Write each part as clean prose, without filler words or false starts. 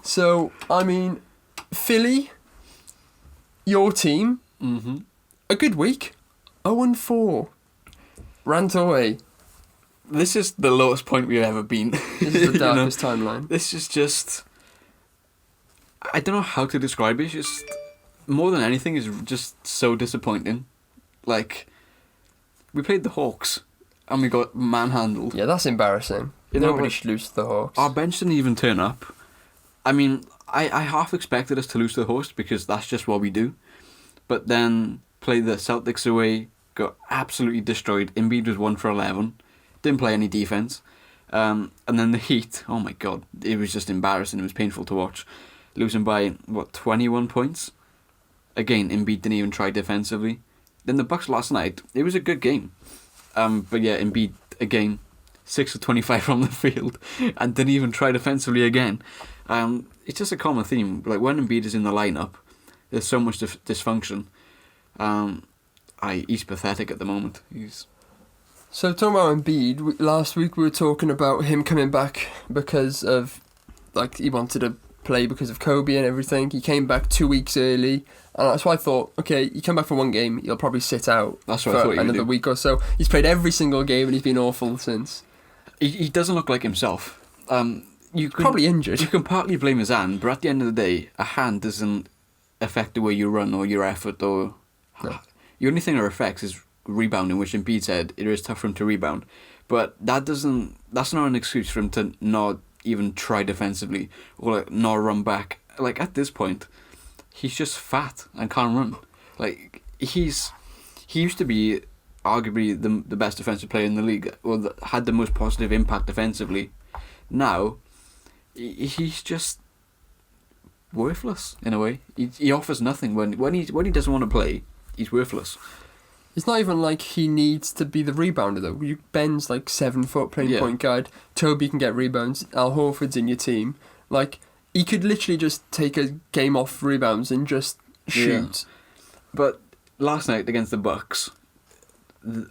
So, I mean, Philly, your team, a good week. 0-4. Rant away. This is the lowest point we've ever been. This is the darkest timeline. This is just... I don't know how to describe it. It's just... More than anything, it's just so disappointing. Like, we played the Hawks, and we got manhandled. Yeah, that's embarrassing. Nobody should lose to the Hawks. Our bench didn't even turn up. I mean, I half expected us to lose to the Hawks because that's just what we do. But then played the Celtics away, got absolutely destroyed. Embiid was 1 for 11. Didn't play any defense. And then the Heat, oh my God, it was just embarrassing. It was painful to watch. Losing by, 21 points? Again, Embiid didn't even try defensively. Then the Bucks last night, it was a good game. But yeah, Embiid, again, 6 of 25 from the field and didn't even try defensively again. It's just a common theme. Like, when Embiid is in the lineup, there's so much dysfunction. He's pathetic at the moment. So, talking about Embiid, last week we were talking about him coming back because of, like, he wanted to play because of Kobe and everything. He came back 2 weeks early, and that's why I thought, okay, you come back for one game, he'll probably sit out for another week or so. He's played every single game and he's been awful since. He doesn't look like himself. Probably injured. You can partly blame his hand, but at the end of the day, a hand doesn't affect the way you run or your effort. Or no. The only thing it affects is rebounding, which Embiid said it is tough for him to rebound. But that's not an excuse for him to not even try defensively or like not run back. Like, at this point, he's just fat and can't run. Like, he used to be arguably the best defensive player in the league, or had the most positive impact defensively. Now, he's just worthless in a way. He offers nothing when he doesn't want to play. He's worthless. It's not even like he needs to be the rebounder though. Ben's like 7 foot playing point guard. Toby can get rebounds. Al Horford's in your team. Like, he could literally just take a game off rebounds and just shoot. Yeah. But last night against the Bucks,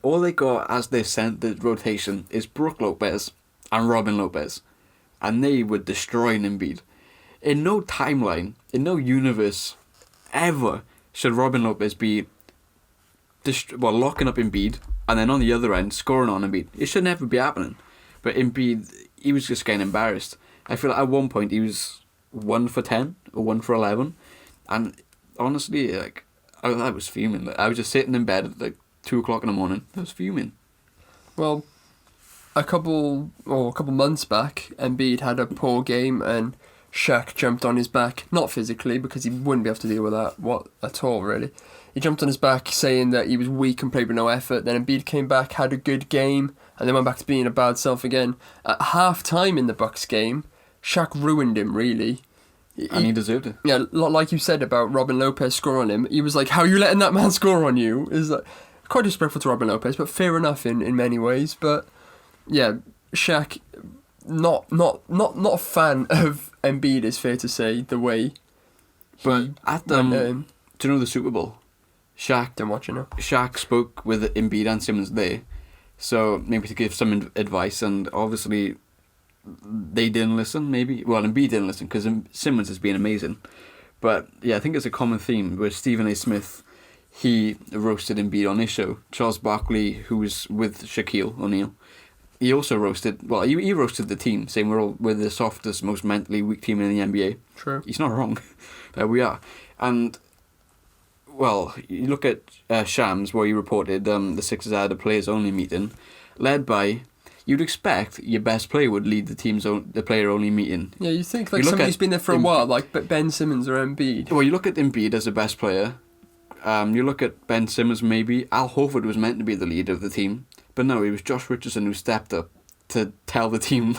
all they got as they sent the rotation is Brook Lopez and Robin Lopez, and they were destroying Embiid. In no timeline, in no universe, ever should Robin Lopez be locking up Embiid and then on the other end scoring on Embiid. It should never be happening. But Embiid, he was just getting embarrassed. I feel like at one point he was 1 for 10 or 1 for 11, and honestly, like, I was fuming. Like, I was just sitting in bed at like 2 o'clock in the morning. I was fuming. Well, a couple months back, Embiid had a poor game and Shaq jumped on his back, not physically because he wouldn't be able to deal with that at all really. He jumped on his back saying that he was weak and played with no effort. Then Embiid came back, had a good game, and then went back to being a bad self again. At half-time in the Bucks game, Shaq ruined him, really. And he deserved it. Yeah, like you said about Robin Lopez scoring on him, he was like, how are you letting that man score on you? Is like, quite disrespectful to Robin Lopez, but fair enough in many ways. But yeah, Shaq, not a fan of Embiid, is fair to say, the way but at do you know the Super Bowl? Shaq, don't watch it now. Shaq spoke with Embiid and Simmons there, so maybe to give some advice, and obviously they didn't listen. Embiid didn't listen because Simmons has been amazing. But yeah, I think it's a common theme where Stephen A. Smith, he roasted Embiid on his show. Charles Barkley, who was with Shaquille O'Neal, he also roasted. Well, he roasted the team, saying we're the softest, most mentally weak team in the NBA. True. He's not wrong. We are, and. Well, you look at Shams, where he reported the Sixers had a players-only meeting, led by. You'd expect your best player would lead the player-only meeting. Yeah, you think like somebody who's been there for a while, like Ben Simmons or Embiid. Well, you look at Embiid as the best player. You look at Ben Simmons maybe. Al Horford was meant to be the leader of the team, but no, it was Josh Richardson who stepped up to tell the team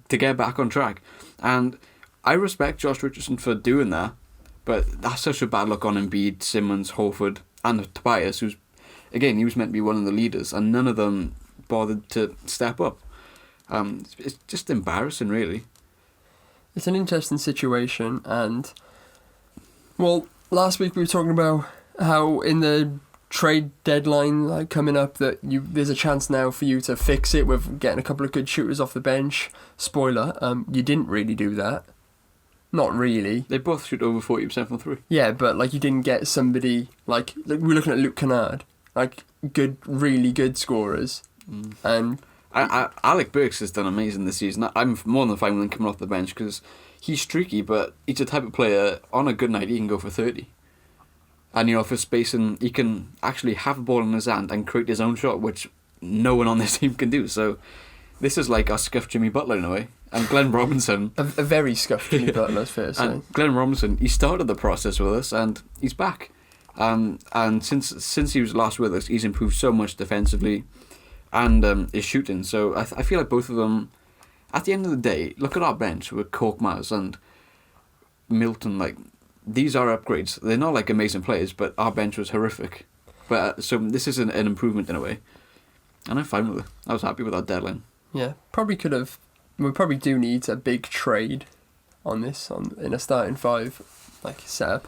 to get back on track. And I respect Josh Richardson for doing that. But that's such a bad look on Embiid, Simmons, Horford, and Tobias, who's, again, he was meant to be one of the leaders, and none of them bothered to step up. It's just embarrassing, really. It's an interesting situation, and, well, last week we were talking about how in the trade deadline like coming up that there's a chance now for you to fix it with getting a couple of good shooters off the bench. Spoiler, you didn't really do that. Not really. They both shoot over 40% from three. Yeah, but like you didn't get somebody like we're looking at Luke Kennard, like really good scorers, and Alec Burks has done amazing this season. I'm more than fine with him coming off the bench because he's streaky, but he's the type of player on a good night he can go for 30. And he offers space, and he can actually have the ball in his hand and create his own shot, which no one on this team can do. So this is like our scuffed Jimmy Butler in a way. And Glenn Robinson... a very scuffed Jimmy Butler, fair to say. And Glenn Robinson, he started the process with us, and he's back. And since he was last with us, he's improved so much defensively and his shooting. So I feel like both of them, at the end of the day, look at our bench with Korkmaz and Milton, like... These are upgrades. They're not like amazing players, but our bench was horrific. But so this is an improvement in a way, and I'm fine with it. I was happy with our deadline. Yeah, probably could have. We probably do need a big trade on this in a starting five like setup.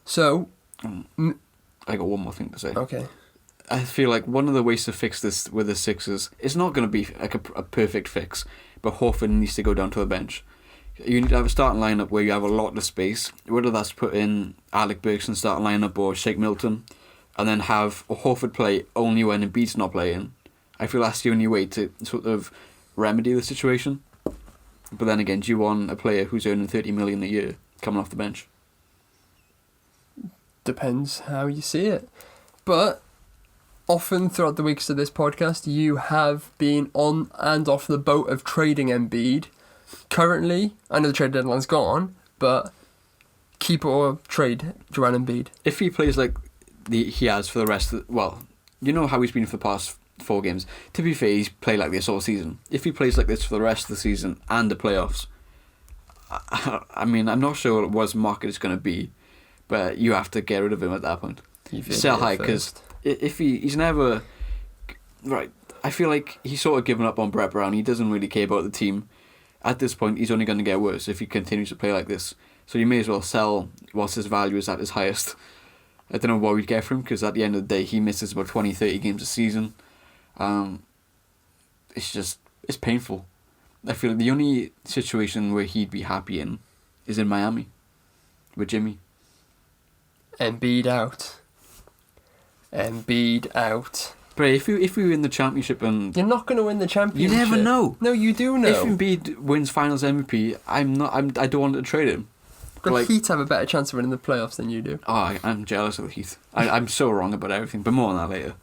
So, I got one more thing to say. Okay. I feel like one of the ways to fix this with the Sixers, it's not going to be like a perfect fix, but Horford needs to go down to the bench. You need to have a starting lineup where you have a lot of space, whether that's put in Alec Burks in starting lineup or Shake Milton, and then have Horford play only when Embiid's not playing. I feel that's the only way to sort of remedy the situation. But then again, do you want a player who's earning $30 million a year coming off the bench? Depends how you see it. But often throughout the weeks of this podcast, you have been on and off the boat of trading Embiid. Currently, I know the trade deadline's gone, but keep or trade Joel Embiid. If he plays like he has for the rest of you know how he's been for the past 4 games. To be fair, he's played like this all season. If he plays like this for the rest of the season and the playoffs, I mean, I'm not sure what his market is going to be, but you have to get rid of him at that point. Sell high, because if he's never... Right, I feel like he's sort of given up on Brett Brown. He doesn't really care about the team. At this point, he's only going to get worse if he continues to play like this. So you may as well sell whilst his value is at his highest. I don't know what we'd get for him, because at the end of the day, he misses about 20, 30 games a season. It's painful. I feel like the only situation where he'd be happy in is in Miami with Jimmy. Embiid out. Embiid out. But if we win the championship and... You're not going to win the championship. You never know. No, you do know. If Embiid wins Finals MVP, I don't want to trade him. The Heat have a better chance of winning the playoffs than you do. Oh, I'm jealous of the Heat. I'm so wrong about everything, but more on that later.